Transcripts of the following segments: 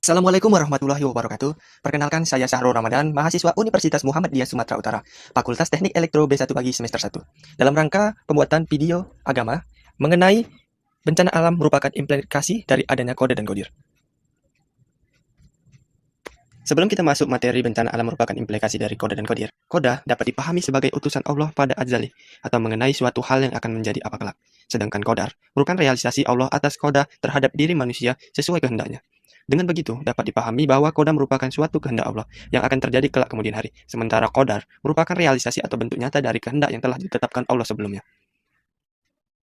Assalamualaikum warahmatullahi wabarakatuh. Perkenalkan, saya Syahrul Ramadan, mahasiswa Universitas Muhammadiyah Sumatera Utara, Fakultas Teknik Elektro B1 Pagi semester 1. Dalam rangka pembuatan video agama mengenai bencana alam merupakan implikasi dari adanya kode dan kodir. Sebelum kita masuk materi bencana alam merupakan implikasi dari koda dan kodir, koda dapat dipahami sebagai utusan Allah pada azali atau mengenai suatu hal yang akan menjadi apa kelak. Sedangkan kodar merupakan realisasi Allah atas koda terhadap diri manusia sesuai kehendaknya. Dengan begitu, dapat dipahami bahwa koda merupakan suatu kehendak Allah yang akan terjadi kelak kemudian hari, sementara kodar merupakan realisasi atau bentuk nyata dari kehendak yang telah ditetapkan Allah sebelumnya.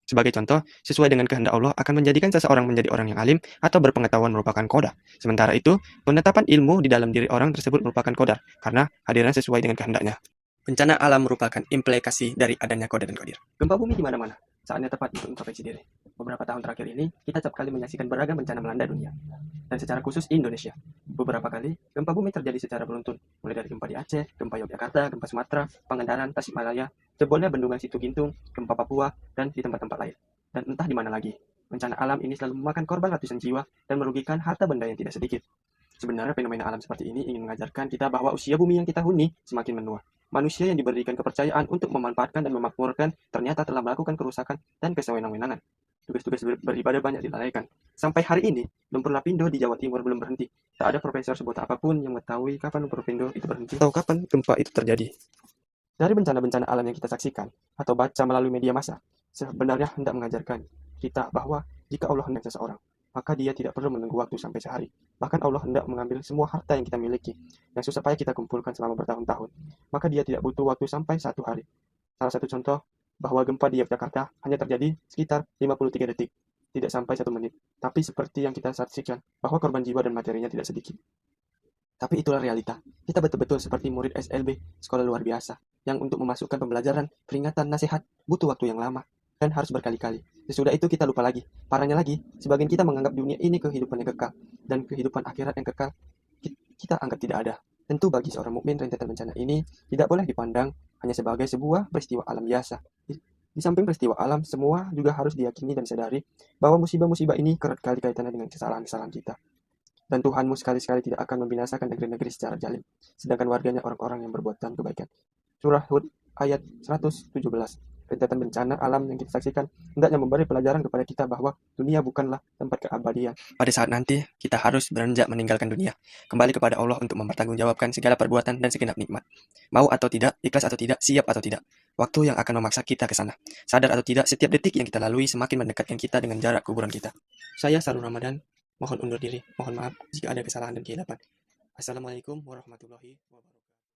Sebagai contoh, sesuai dengan kehendak Allah akan menjadikan seseorang menjadi orang yang alim atau berpengetahuan merupakan koda. Sementara itu, penetapan ilmu di dalam diri orang tersebut merupakan kodar, karena hadirnya sesuai dengan kehendaknya. Bencana alam merupakan implikasi dari adanya koda dan kodir. Gempa bumi di mana-mana, saatnya tepat untuk introspeksi diri. Beberapa tahun terakhir ini, kita acap kali menyaksikan beragam bencana melanda dunia, dan secara khusus Indonesia. Beberapa kali, gempa bumi terjadi secara beruntun, mulai dari gempa di Aceh, gempa Yogyakarta, gempa Sumatera, Pangandaran, Tasikmalaya, jebolnya bendungan Situgintung, gempa Papua, dan di tempat-tempat lain. Dan entah di mana lagi. Bencana alam ini selalu memakan korban ratusan jiwa dan merugikan harta benda yang tidak sedikit. Sebenarnya fenomena alam seperti ini ingin mengajarkan kita bahwa usia bumi yang kita huni semakin menua. Manusia yang diberikan kepercayaan untuk memanfaatkan dan memakmurkan ternyata telah melakukan kerusakan dan kesewenang-wenangan. Tugas-tugas beribadah banyak dilalaikan. Sampai hari ini, lumpur lapindo di Jawa Timur belum berhenti. Tak ada profesor sebuta apapun yang mengetahui kapan lumpur lapindo itu berhenti atau kapan gempa itu terjadi. Dari bencana-bencana alam yang kita saksikan atau baca melalui media massa, sebenarnya hendak mengajarkan kita bahwa jika Allah hendak seseorang, maka dia tidak perlu menunggu waktu sampai sehari. Bahkan Allah hendak mengambil semua harta yang kita miliki, yang susah payah kita kumpulkan selama bertahun-tahun. Maka dia tidak butuh waktu sampai 1 hari. Salah satu contoh bahwa gempa di Yogyakarta hanya terjadi sekitar 53 detik, tidak sampai 1 menit. Tapi seperti yang kita saksikan, bahwa korban jiwa dan materinya tidak sedikit. Tapi itulah realita. Kita betul-betul seperti murid SLB, sekolah luar biasa, yang untuk memasukkan pembelajaran, peringatan, nasihat, butuh waktu yang lama, dan harus berkali-kali. Sesudah itu kita lupa lagi. Parahnya lagi, sebagian kita menganggap dunia ini kehidupan yang kekal, dan kehidupan akhirat yang kekal, kita anggap tidak ada. Tentu bagi seorang mukmin rentetan bencana ini tidak boleh dipandang hanya sebagai sebuah peristiwa alam biasa. Di samping peristiwa alam, semua juga harus diyakini dan sadari bahwa musibah-musibah ini kerap kali kaitannya dengan kesalahan-kesalahan kita. Dan Tuhanmu sekali-sekali tidak akan membinasakan negeri-negeri secara zalim, sedangkan warganya orang-orang yang berbuatan kebaikan. Surah Hud ayat 117. Rentetan bencana alam yang kita saksikan hendaknya memberi pelajaran kepada kita bahwa dunia bukanlah tempat keabadian. Pada saat nanti, kita harus beranjak meninggalkan dunia, kembali kepada Allah untuk mempertanggungjawabkan segala perbuatan dan segenap nikmat. Mau atau tidak, ikhlas atau tidak, siap atau tidak, waktu yang akan memaksa kita ke sana. Sadar atau tidak, setiap detik yang kita lalui semakin mendekatkan kita dengan jarak kuburan kita. Saya Sarul Ramadan, mohon undur diri, mohon maaf jika ada kesalahan dan kehilapan. Assalamualaikum warahmatullahi wabarakatuh.